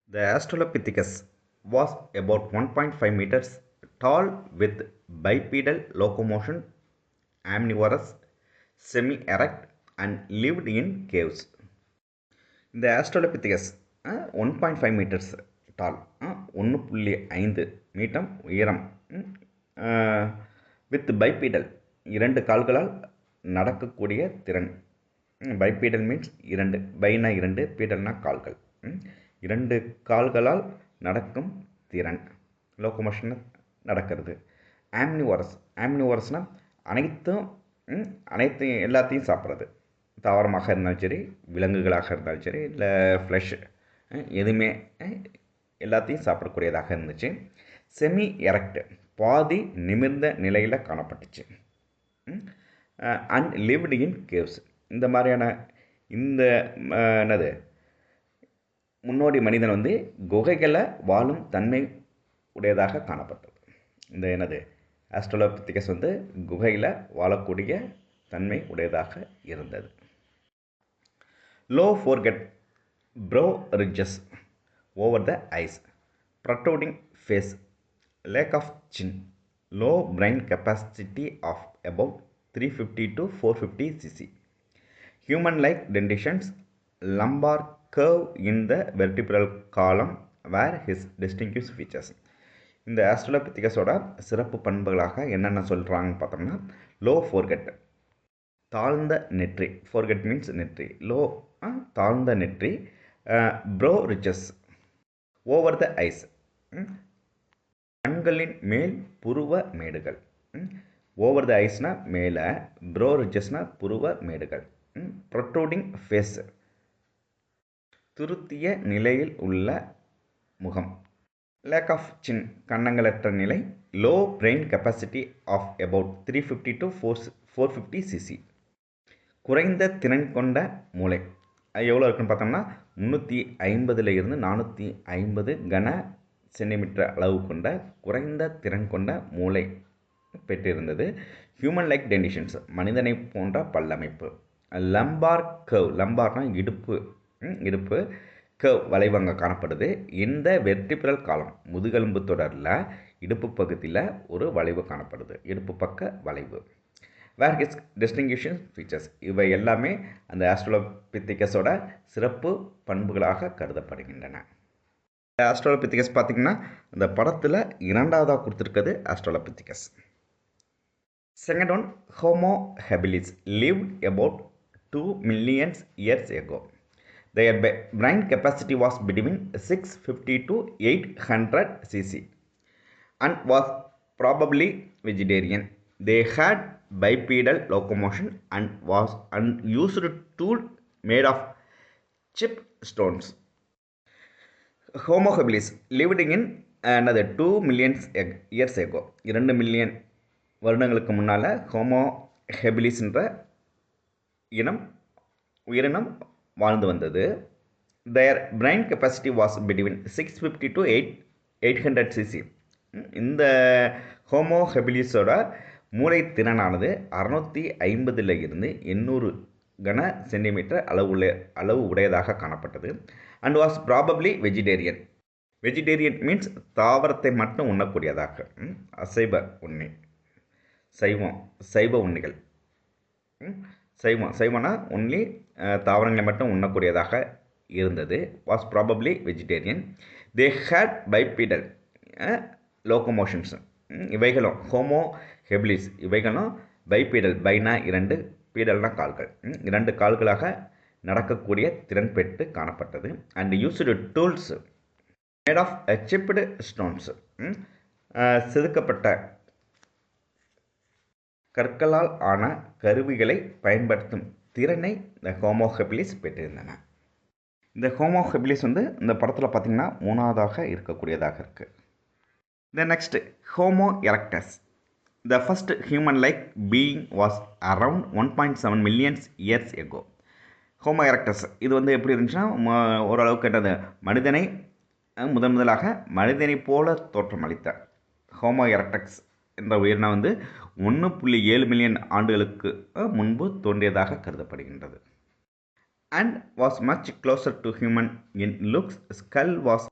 The Australopithecus was about 1.5 meters tall with bipedal locomotion, omnivorous, semi-erect, and lived in caves. இந்த Australopithecus 1.5 metres டால் 1.5 metre உயரம் with பைபீடல் இரண்டு கால்களால் நடக்கக்கூடிய திறன். பைபீடல் means இரண்டு, பைனா இரண்டு, பீடல்னா கால்கள். இரண்டு கால்களால் நடக்கும் திறன், லோகோமோஷன் நடக்கிறது. ஆம்னிவோரஸ்னால் அனைத்து எல்லாத்தையும் சாப்பிட்றது. தாவரமாக இருந்தாலும் சரி, விலங்குகளாக இருந்தாலும் சரி, இல்லை ஃப்ளஷ் எதுவுமே எல்லாத்தையும் சாப்பிடக்கூடியதாக இருந்துச்சு. செமி எரக்ட் பாதி நிமிர்ந்த நிலையில் காணப்பட்டுச்சு. And lived in caves. இந்த மாதிரியான என்னது முன்னோடி மனிதன் வந்து குகைகளை வாழும் தன்மை உடையதாக காணப்பட்டது. இந்த என்னது ஆஸ்ட்ரலோபித்திகஸ் வந்து குகையில் வாழக்கூடிய தன்மை உடையதாக இருந்தது. Low forehead, brow ridges over the eyes, protruding face, lack of chin, low brain capacity of about 350 to 450 cc, human-like dentitions, lumbar curve in the vertebral column were his distinguished features. இந்த ஆஸ்ட்ரலோபித்திகஸோட சிறப்பு பண்புகளாக என்னென்ன சொல்கிறாங்கன்னு பார்த்தோம்னா, low forget தாழ்ந்த நெற்றி, forget means நெற்றி, low தாழ்ந்த நெற்றி, brow ridges over the eyes கண்களின் மேல் புருவ மேடுகள், ஓவர் த ஐஸ்னா மேலே, ப்ரோ ரிச்சஸ்னா புருவ மேடுகள், ப்ரொட்ரூடிங் ஃபேஸ் துருத்திய நிலையில் உள்ள முகம், லேக் ஆஃப் சின் கன்னங்களற்ற நிலை, low brain capacity of about 350 to 450 cc, குறைந்த திறன் கொண்ட மூளை. எவ்வளோ இருக்குன்னு பார்த்தோம்னா 350 இருந்து 450 கன சென்டிமீட்டர் அளவு கொண்ட குறைந்த திறன் கொண்ட மூளை பெற்றிருந்தது. ஹியூமன் லைக் டென்டிஷன்ஸ் மனிதனை போன்ற பல்லமைப்பு. லம்பார் கர்வ், லம்பார்னா இடுப்பு கர்வ் வளைவங்க காணப்படுது. இந்த வெர்டிபிரல் காலம் முதுகெலும்பு தொடரில் இடுப்பு பகுதியில் ஒரு வளைவு காணப்படுது, இடுப்பு பக்க வளைவு. வேர் ஹிஸ் டிஸ்டிங்விஷிங் ஃபீச்சர்ஸ், இவை எல்லாமே அந்த ஆஸ்ட்ரலோபித்திகஸோட சிறப்பு பண்புகளாக கருதப்படுகின்றன. ஆஸ்ட்ரலோபித்திகஸ் பார்த்திங்கன்னா அந்த படத்தில் இரண்டாவதாக கொடுத்துருக்கிறது Australopithecus. Second one Homo habilis lived about 2 million years ago. Their brain capacity was between 650 to 800 cc and was probably vegetarian. They had bipedal locomotion and used tool made of chipped stones. Homo habilis lived in another 2 million years ago. 2 million வருடங்களுக்கு முன்னால் homo ஹெபிலிஸ்ன்ற உயிரினம் வாழ்ந்து வந்தது. Their brain capacity was between 650 to 800 cc. இந்த homo ஹெபிலிஸோட மூளை திறனானது 650 இருந்து 800 கன centimetre அளவு உடையதாக காணப்பட்டது. And was probably vegetarian. Vegetarian means தாவரத்தை மட்டும் உண்ணக்கூடியதாக, அசைவ உண்ணி, சைவ உண்ணிகள். சைவம்னா ஒன்லி தாவரங்களை மட்டும் உண்ணக்கூடியதாக இருந்தது. Was probably vegetarian. They had bipedal locomotions. இவைகளும் ஹோமோ ஹெபிலிஸ் இவைகளும் பைபீடல், பைனா இரண்டு, பீடல்னா கால்கள், இரண்டு கால்களாக நடக்கக்கூடிய திறன் பெற்று காணப்பட்டது. And used tools made of chipped stones, செதுக்கப்பட்ட கற்களால் ஆன கருவிகளை பயன்படுத்தும் திறனை இந்த ஹோமோ ஹெபிலிஸ் பெற்றிருந்தன. இந்த ஹோமோ ஹெபிலிஸ் வந்து இந்த படத்தில் பார்த்திங்கன்னா மூணாவதாக இருக்கக்கூடியதாக இருக்குது. The next, Homo erectus. The first human-like being was around 1.7 million years ago. Homo erectus இது வந்து எப்படி இருந்துச்சுன்னா ஓரளவுக்கு என்னது மனிதனை முதலாக மனிதனை போல தோற்றமளித்த ஹோமோ எரக்டஸ் என்ற உயிரினம் வந்து 1.7 மில்லியன் ஆண்டுகளுக்கு முன்பு தோன்றியதாக கருதப்படுகின்றது. And was much closer to human in looks. Skull was